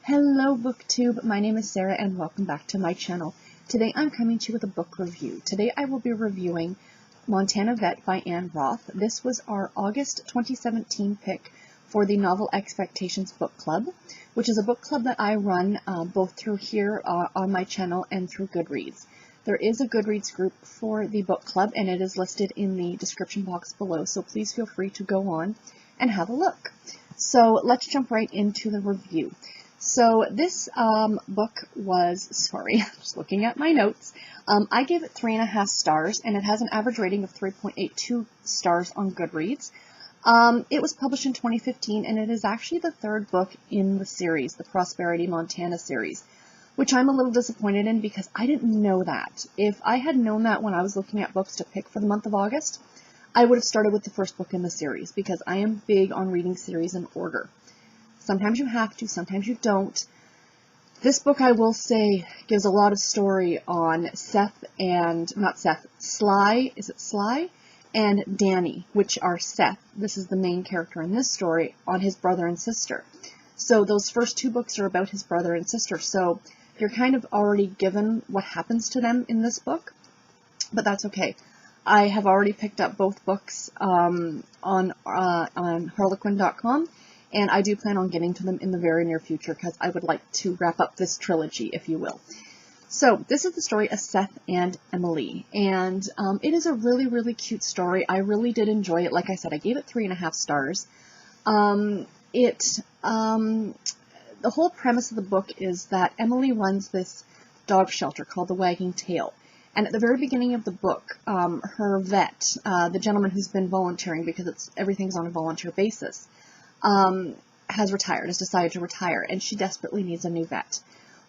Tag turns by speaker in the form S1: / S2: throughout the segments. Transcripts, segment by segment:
S1: Hello BookTube, my name is Sarah and welcome back to my channel. Today I'm coming to you with a book review. Today I will be reviewing Montana Vet by Roth. This was our August 2017 pick for the Novel Expectations Book Club, which is a book club that I run both through here on my channel and through Goodreads. There is a Goodreads group for the book club and it is listed in the description box below, so please feel free to go on and have a look. So let's jump right into the review. So this book was, I'm just looking at my notes. I gave it 3.5 stars, and it has an average rating of 3.82 stars on Goodreads. It was published in 2015, and it is actually the third book in the series, the Prosperity Montana series, which I'm a little disappointed in because I didn't know that. If I had known that when I was looking at books to pick for the month of August, I would have started with the first book in the series because I am big on reading series in order. Sometimes you have to, sometimes you don't. This book, I will say, gives a lot of story on Sly, is it Sly? And Danny, which are Seth, this is the main character in this story, on his brother and sister. So those first two books are about his brother and sister, so you're kind of already given what happens to them in this book, but that's okay. I have already picked up both books on Harlequin.com. And I do plan on getting to them in the very near future because I would like to wrap up this trilogy, if you will. So this is the story of Seth and Emily, and it is a really, really cute story. I really did enjoy it. Like I said, I gave it 3.5 stars. The whole premise of the book is that Emily runs this dog shelter called the Wagging Tail. And at the very beginning of the book, her vet, the gentleman who's been volunteering because everything's on a volunteer basis, has decided to retire, and she desperately needs a new vet.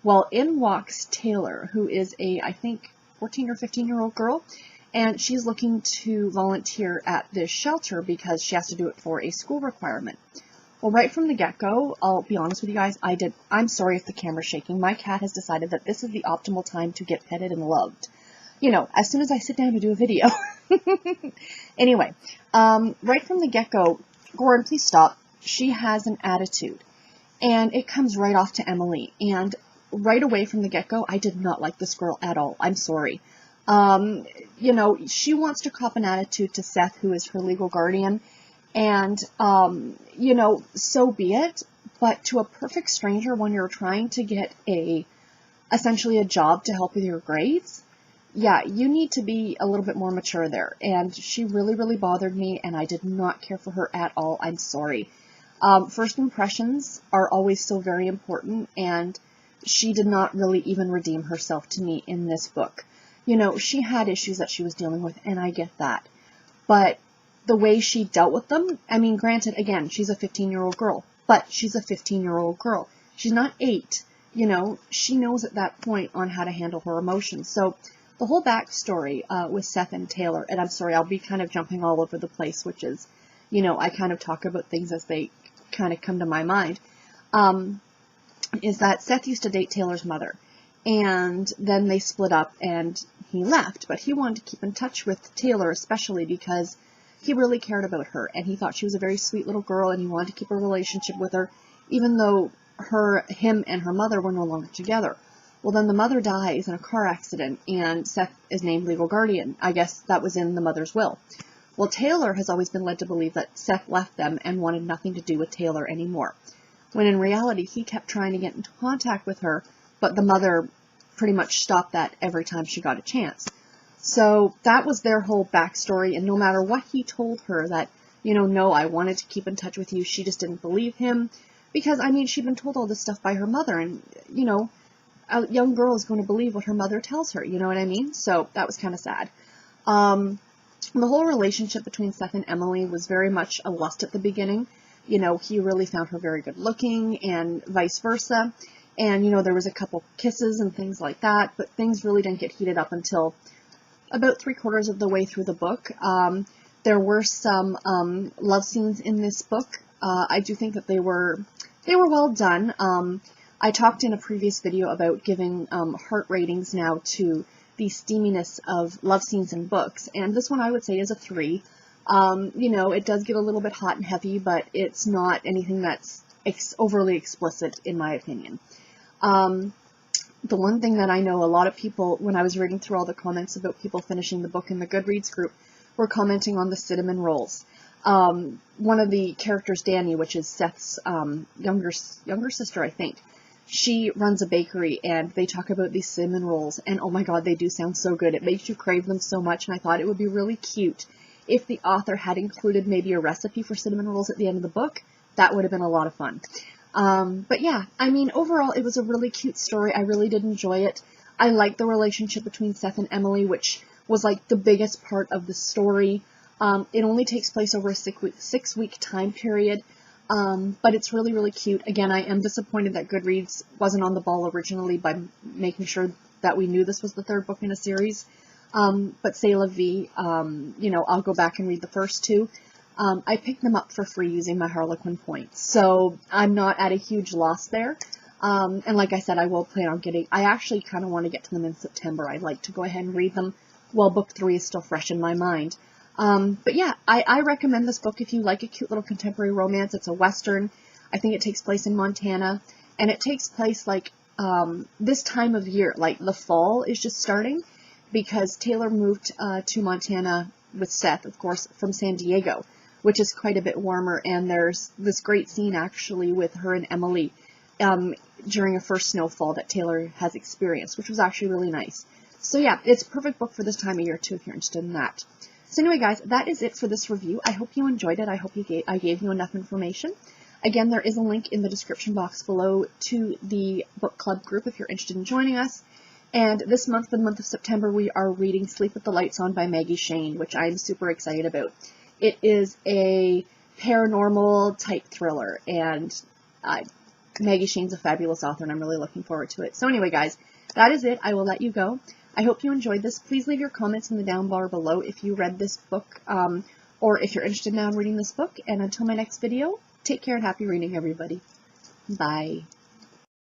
S1: Well, in walks Taylor, who is I think, 14 or 15-year-old girl, and she's looking to volunteer at this shelter because she has to do it for a school requirement. Well, right from the get-go, I'll be honest with you guys, I'm sorry if the camera's shaking. My cat has decided that this is the optimal time to get petted and loved. You know, as soon as I sit down to do a video. Anyway, right from the get-go, Goran, please stop. She has an attitude, and it comes right off to Emily, and right away from the get-go, I did not like this girl at all. I'm sorry. You know, she wants to cop an attitude to Seth, who is her legal guardian, and, you know, so be it, but to a perfect stranger when you're trying to get essentially a job to help with your grades, yeah, you need to be a little bit more mature there, and she really, really bothered me, and I did not care for her at all. I'm sorry. First impressions are always so very important, and she did not really even redeem herself to me in this book. You know, she had issues that she was dealing with, and I get that. But the way she dealt with them, I mean, granted, again, she's a 15-year-old girl, but she's a 15-year-old girl. She's not 8. You know, she knows at that point on how to handle her emotions. So the whole backstory with Seth and Taylor, and I'm sorry, I'll be kind of jumping all over the place, which is, you know, I kind of talk about things as they kind of come to my mind, is that Seth used to date Taylor's mother, and then they split up and he left, but he wanted to keep in touch with Taylor, especially because he really cared about her, and he thought she was a very sweet little girl, and he wanted to keep a relationship with her, even though him and her mother were no longer together. Well, then the mother dies in a car accident, and Seth is named legal guardian. I guess that was in the mother's will. Well, Taylor has always been led to believe that Seth left them and wanted nothing to do with Taylor anymore, when in reality he kept trying to get into contact with her, but the mother pretty much stopped that every time she got a chance. So that was their whole backstory, and no matter what he told her that, you know, no, I wanted to keep in touch with you, she just didn't believe him, because, I mean, she'd been told all this stuff by her mother, and, you know, a young girl is going to believe what her mother tells her, you know what I mean? So that was kind of sad. The whole relationship between Seth and Emily was very much a lust at the beginning. You know, he really found her very good looking and vice versa. And, you know, there was a couple kisses and things like that, but things really didn't get heated up until about 3/4 of the way through the book. There were some love scenes in this book. I do think that they were well done. I talked in a previous video about giving heart ratings now to the steaminess of love scenes in books, and this one I would say is a 3. You know, it does get a little bit hot and heavy, but it's not anything that's overly explicit, in my opinion. The one thing that I know a lot of people, when I was reading through all the comments about people finishing the book in the Goodreads group, were commenting on the cinnamon rolls. One of the characters, Danny, which is Seth's younger sister, I think, she runs a bakery, and they talk about these cinnamon rolls, and oh my god, they do sound so good. It makes you crave them so much, and I thought it would be really cute if the author had included maybe a recipe for cinnamon rolls at the end of the book. That would have been a lot of fun. But yeah, I mean, overall, it was a really cute story. I really did enjoy it. I liked the relationship between Seth and Emily, which was like the biggest part of the story. It only takes place over a 6-week time period, but it's really, really cute. Again, I am disappointed that Goodreads wasn't on the ball originally by making sure that we knew this was the third book in a series. But C'est La Vie, you know, I'll go back and read the first two. I picked them up for free using my Harlequin points, so I'm not at a huge loss there. And like I said, I will plan on I actually kind of want to get to them in September. I'd like to go ahead and read them while book 3 is still fresh in my mind. But yeah, I recommend this book if you like a cute little contemporary romance. It's a Western. I think it takes place in Montana, and it takes place like this time of year, like the fall is just starting, because Taylor moved to Montana with Seth, of course, from San Diego, which is quite a bit warmer, and there's this great scene actually with her and Emily during a first snowfall that Taylor has experienced, which was actually really nice. So yeah, it's a perfect book for this time of year too, if you're interested in that. So anyway, guys, that is it for this review. I hope you enjoyed it. I hope I gave you enough information. Again, there is a link in the description box below to the book club group if you're interested in joining us. And this month, for the month of September, we are reading Sleep with the Lights On by Maggie Shane, which I'm super excited about. It is a paranormal type thriller, and Maggie Shane's a fabulous author, and I'm really looking forward to it. So anyway, guys, that is it. I will let you go. I hope you enjoyed this. Please leave your comments in the down bar below if you read this book, or if you're interested now in reading this book. And until my next video, take care and happy reading, everybody. Bye.